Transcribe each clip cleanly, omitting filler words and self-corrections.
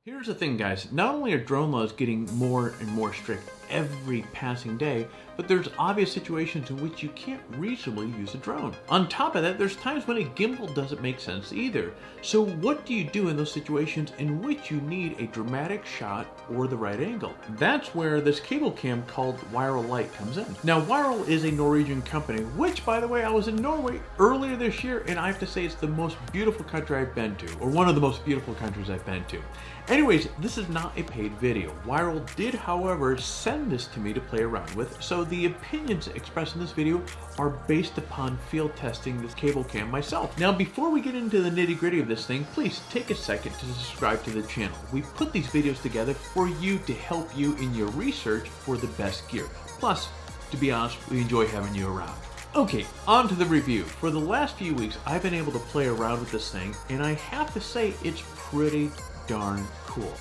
Here's the thing, guys, not only are drone laws getting more and more strict every passing day, but there's obvious situations in which you can't reasonably use a drone. On top of that, there's times when a gimbal doesn't make sense either. So what do you do in those situations in which you need a dramatic shot or the right angle? That's where this cable cam called Wiral Lite comes in. Now, Wiral is a Norwegian company, which, by the way, I was in Norway earlier this year, and I have to say it's the most beautiful country I've been to, or one of the most beautiful countries I've been to. Anyways, this is not a paid video. Wiral did, however, send this to me to play around with, so the opinions expressed in this video are based upon field testing this cable cam myself. Now, before we get into the nitty-gritty of this thing, please take a second to subscribe to the channel. We put these videos together for you to help you in your research for the best gear. Plus, to be honest, we enjoy having you around. Okay, on to the review. For the last few weeks, I've been able to play around with this thing, and I have to say it's pretty darn cool.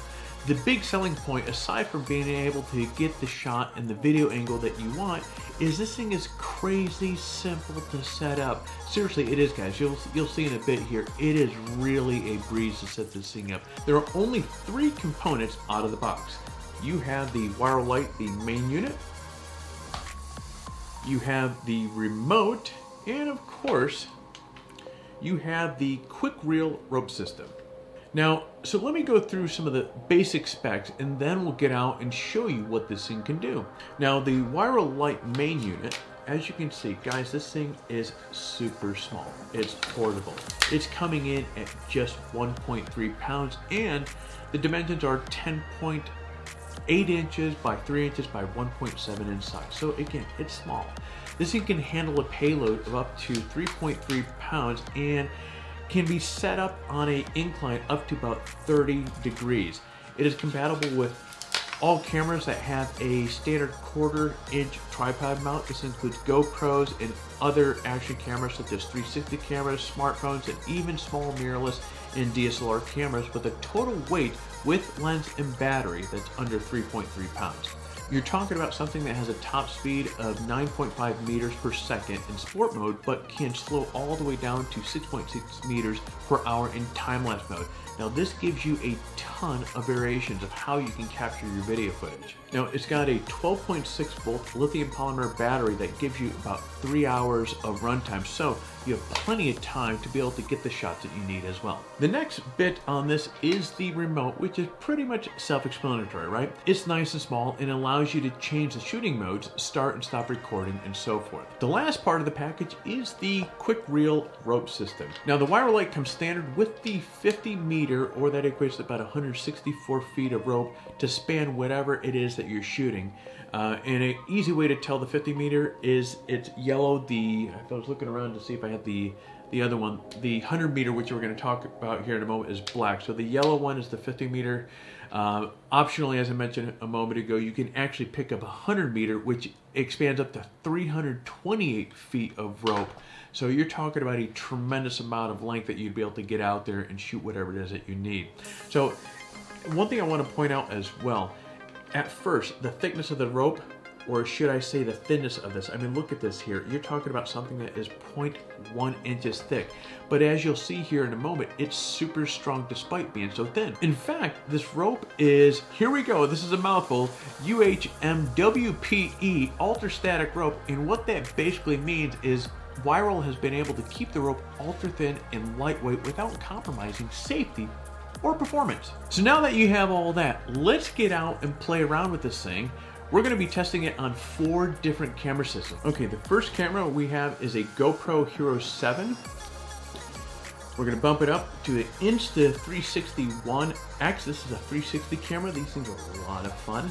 The big selling point, aside from being able to get the shot and the video angle that you want, is this thing is crazy simple to set up. Seriously, it is, guys. You'll see in a bit here, it is really a breeze to set this thing up. There are only 3 components out of the box. You have the Wiral Lite, the main unit, you have the remote, and of course, you have the quick reel rope system. Now, so let me go through some of the basic specs, and then we'll get out and show you what this thing can do. Now, the Wiral Lite main unit, as you can see, guys, this thing is super small. It's portable. It's coming in at just 1.3 pounds, and the dimensions are 10.8 inches by 3 inches by 1.7 in size. So again, it's small. This thing can handle a payload of up to 3.3 pounds and can be set up on an incline up to about 30 degrees. It is compatible with all cameras that have a standard 1/4-inch tripod mount. This includes GoPros and other action cameras such as 360 cameras, smartphones, and even small mirrorless and DSLR cameras with a total weight with lens and battery that's under 3.3 pounds. You're talking about something that has a top speed of 9.5 meters per second in sport mode, but can slow all the way down to 6.6 meters per hour in time-lapse mode. Now, this gives you a ton of variations of how you can capture your video footage. Now, it's got a 12.6 volt lithium polymer battery that gives you about 3 hours of runtime, so you have plenty of time to be able to get the shots that you need as well. The next bit on this is the remote, which is pretty much self-explanatory, right? It's nice and small and allows you to change the shooting modes, start and stop recording, and so forth. The last part of the package is the quick reel rope system. Now, the Wiral Lite comes standard with the 50 meter, or that equates to about 164 feet of rope to span whatever it is that you're shooting. And an easy way to tell the 50 meter is it's yellow. If I was looking around to see if I had the other one, the 100 meter, which we're going to talk about here in a moment, is black. So the yellow one is the 50 meter. Optionally, as I mentioned a moment ago, you can actually pick up 100 meter, which expands up to 328 feet of rope. So you're talking about a tremendous amount of length that you'd be able to get out there and shoot whatever it is that you need. So one thing I want to point out as well, at first, the thickness of the rope, or should I say the thinness of this, I mean, look at this here. You're talking about something that is 0.1 inches thick. But as you'll see here in a moment, it's super strong despite being so thin. In fact, this rope is, here we go, this is a mouthful, UHMWPE, ultra static rope. And what that basically means is Wiral has been able to keep the rope ultra thin and lightweight without compromising safety or performance. So now that you have all that, let's get out and play around with this thing. We're going to be testing it on 4 different camera systems. Okay, the first camera we have is a GoPro HERO7. We're going to bump it up to the Insta360 ONE X. This is a 360 camera. These things are a lot of fun.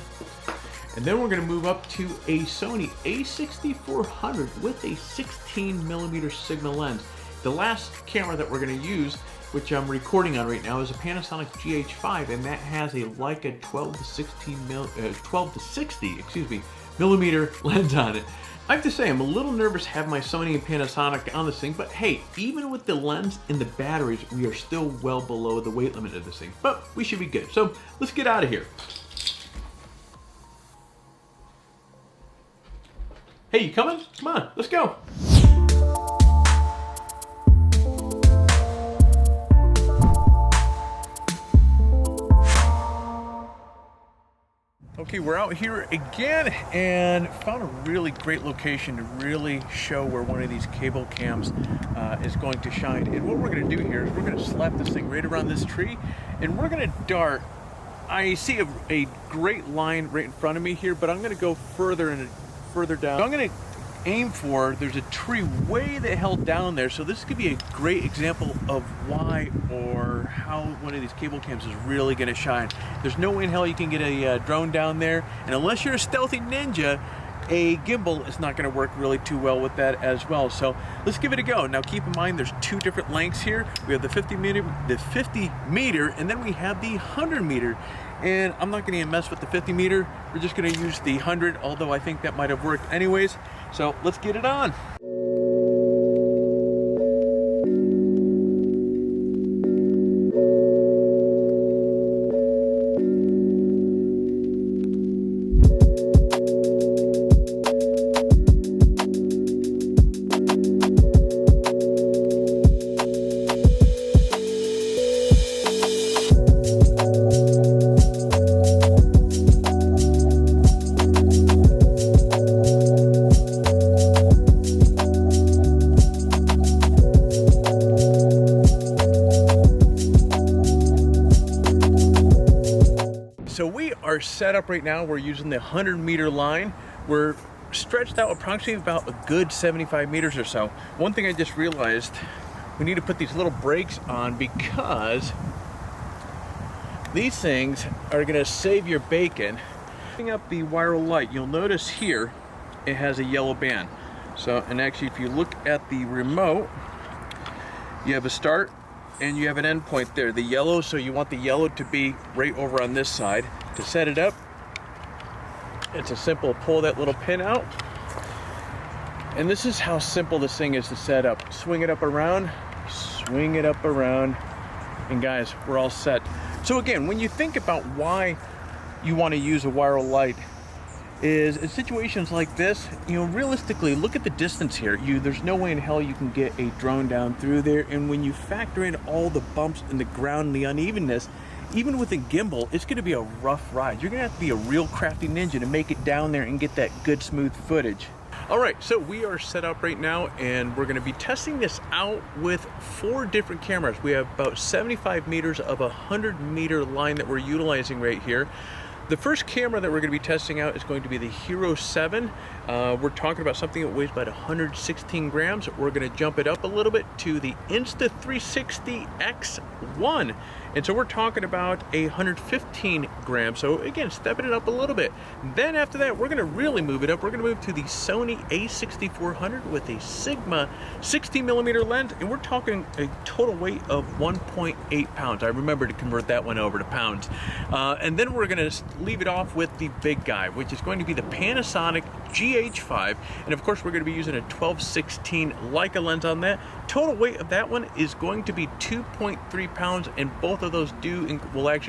And then we're going to move up to a Sony a6400 with a 16mm Sigma lens. The last camera that we're going to use, which I'm recording on right now, is a Panasonic GH5, and that has a Leica 12 to 60 millimeter lens on it. I have to say, I'm a little nervous having my Sony and Panasonic on this thing, but hey, even with the lens and the batteries, we are still well below the weight limit of this thing, but we should be good. So let's get out of here. Hey, you coming? Come on, let's go. Okay, we're out here again and found a really great location to really show where one of these cable cams is going to shine. And what we're going to do here is we're going to slap this thing right around this tree and we're going to dart. I see a great line right in front of me here, but I'm going to go further down. So I'm going to aim for, there's a tree way the hell down there, so this could be a great example of why or how one of these cable cams is really going to shine. There's no way in hell you can get a drone down there, and unless you're a stealthy ninja, a gimbal is not going to work really too well with that as well. So let's give it a go. Now keep in mind there's two different lengths here. We have the 50 meter, and then we have the 100 meter. And I'm not going to mess with the 50 meter. We're just going to use the 100, although I think that might have worked anyways. So let's get it on. So we are set up right now. We're using the 100 meter line. We're stretched out approximately about a good 75 meters or so. One thing I just realized, we need to put these little brakes on because these things are gonna save your bacon. Picking up the Wiral Lite, you'll notice here, it has a yellow band. So, and actually if you look at the remote, you have a start and you have an end point there, the yellow, so you want the yellow to be right over on this side. To set it up, it's a simple pull that little pin out. And this is how simple this thing is to set up. Swing it up around, swing it up around, and guys, we're all set. So again, when you think about why you want to use a Wiral Lite, is in situations like this, you know, realistically, look at the distance here. There's no way in hell you can get a drone down through there. And when you factor in all the bumps in the ground and the unevenness, even with a gimbal, it's gonna be a rough ride. You're gonna have to be a real crafty ninja to make it down there and get that good smooth footage. All right, so we are set up right now and we're gonna be testing this out with 4 different cameras. We have about 75 meters of a 100 meter line that we're utilizing right here. The first camera that we're going to be testing out is going to be the HERO7. We're talking about something that weighs about 116 grams. We're going to jump it up a little bit to the Insta360 X1. And so we're talking about 115 grams. So again, stepping it up a little bit. Then after that, we're going to really move it up. We're going to move to the Sony a6400 with a Sigma 60mm lens. And we're talking a total weight of 1.8 pounds. I remember to convert that one over to pounds. And then we're going to leave it off with the big guy, which is going to be the Panasonic GH5. And of course, we're going to be using a 12-16 Leica lens on that. Total weight of that one is going to be 2.3 pounds, and both of those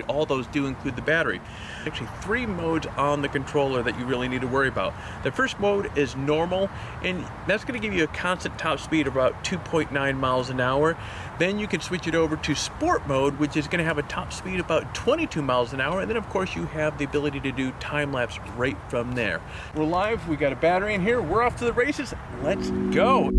all those do include the battery. Actually, 3 modes on the controller that you really need to worry about. The first mode is normal, and that's going to give you a constant top speed of about 2.9 miles an hour. Then you can switch it over to sport mode, which is going to have a top speed of about 22 miles an hour. And then of course you have the ability to do time lapse right from there. We're live, we got a battery in here, we're off to the races, let's go.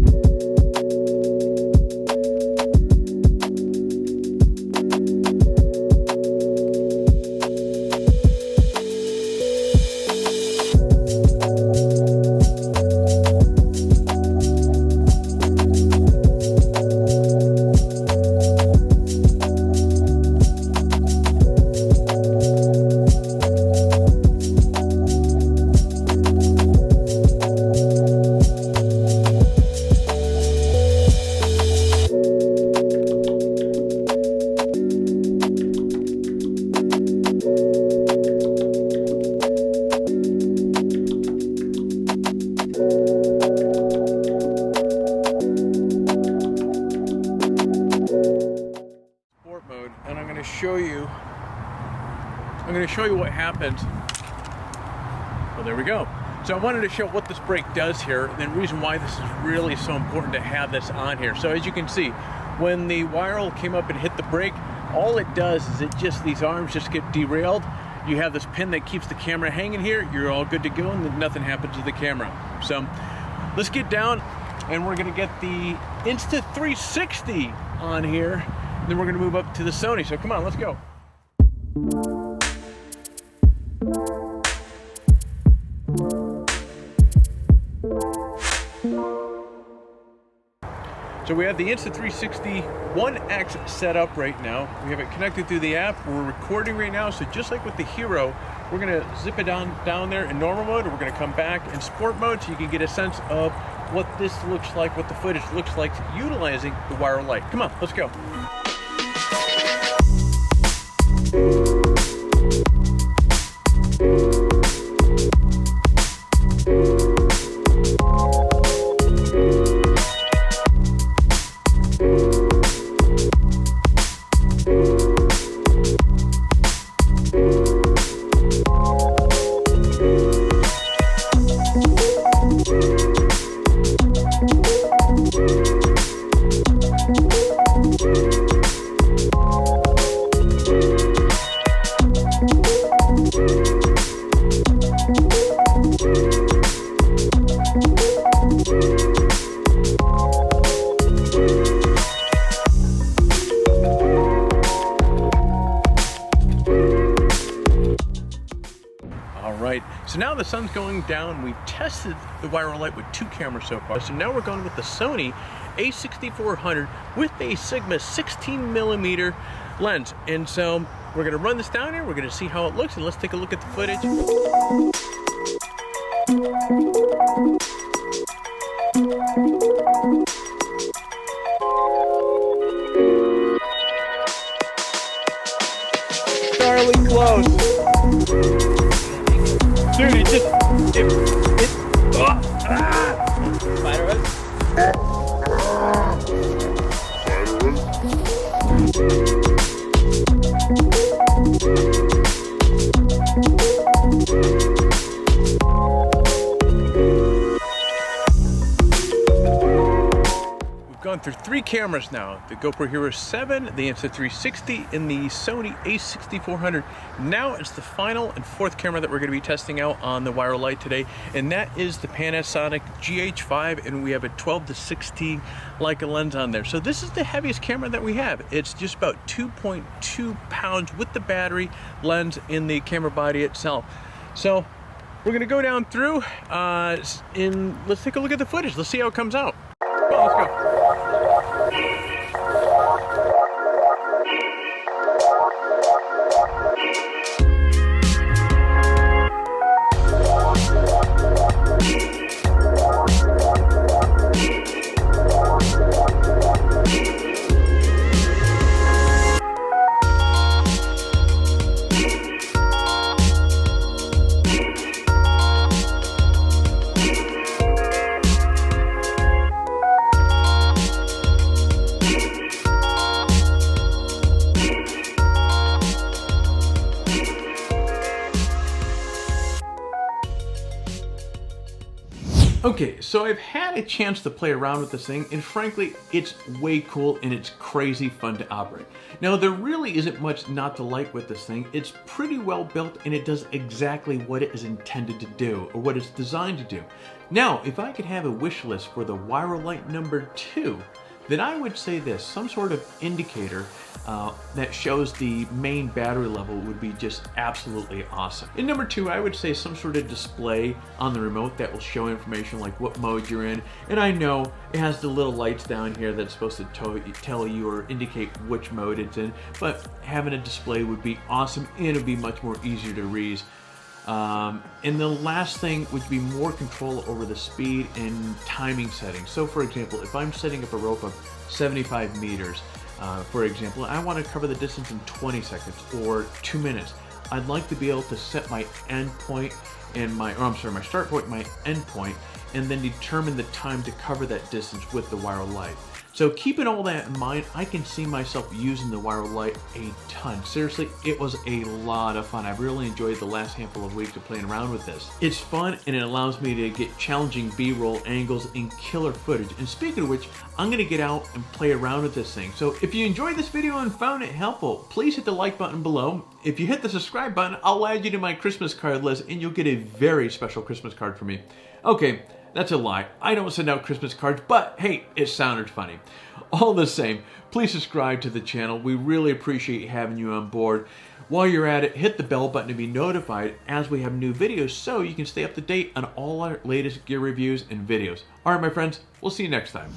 I'm going to show you what happens. Well, there we go. So I wanted to show what this brake does here, and the reason why this is really so important to have this on here. So as you can see, when the Wiral came up and hit the brake, all it does is these arms just get derailed, you have this pin that keeps the camera hanging here, you're all good to go and nothing happens to the camera. So let's get down and we're gonna get the Insta360 on here, and then we're gonna move up to the Sony. So come on, let's go. So we have the Insta360 ONE X set up right now. We have it connected through the app. We're recording right now. So just like with the Hero, we're gonna zip it down there in normal mode, and we're gonna come back in sport mode so you can get a sense of what this looks like, what the footage looks like utilizing the Wiral Lite. Come on, let's go. So now the sun's going down. We've tested the Wiral Lite with 2 cameras so far. So now we're going with the Sony a6400 with a Sigma 16mm lens. And so we're gonna run this down here. We're gonna see how it looks, and let's take a look at the footage. Darling close. Dude, Gone through 3 cameras now, the GoPro HERO7, the Insta360, and the Sony a6400. Now it's the final and 4th camera that we're going to be testing out on the Wiral Lite today, and that is the Panasonic GH5, and we have a 12-16 Leica lens on there. So this is the heaviest camera that we have. It's just about 2.2 pounds with the battery, lens, and the camera body itself. So we're going to go down through and let's take a look at the footage. Let's see how it comes out. Well, let's go. Okay, so I've had a chance to play around with this thing, and frankly, it's way cool and it's crazy fun to operate. Now, there really isn't much not to like with this thing. It's pretty well built and it does exactly what it is intended to do, or what it's designed to do. Now, if I could have a wish list for the Wiral Lite number 2, then I would say this: some sort of indicator that shows the main battery level would be just absolutely awesome. And number 2, I would say some sort of display on the remote that will show information like what mode you're in. And I know it has the little lights down here that's supposed to tell you or indicate which mode it's in, but having a display would be awesome, and it would be much more easier to read. And the last thing would be more control over the speed and timing settings. So for example, if I'm setting up a rope of 75 meters, for example, I want to cover the distance in 20 seconds or 2 minutes. I'd like to be able to set my end point and my start point, my end point, and then determine the time to cover that distance with the Wiral Lite. So keeping all that in mind, I can see myself using the Wiral Lite a ton. Seriously, it was a lot of fun. I've really enjoyed the last handful of weeks of playing around with this. It's fun and it allows me to get challenging B-roll angles and killer footage. And speaking of which, I'm gonna get out and play around with this thing. So if you enjoyed this video and found it helpful, please hit the like button below. If you hit the subscribe button, I'll add you to my Christmas card list and you'll get a very special Christmas card from me. Okay. That's a lie. I don't send out Christmas cards, but hey, it sounded funny. All the same, please subscribe to the channel. We really appreciate having you on board. While you're at it, hit the bell button to be notified as we have new videos so you can stay up to date on all our latest gear reviews and videos. All right, my friends, we'll see you next time.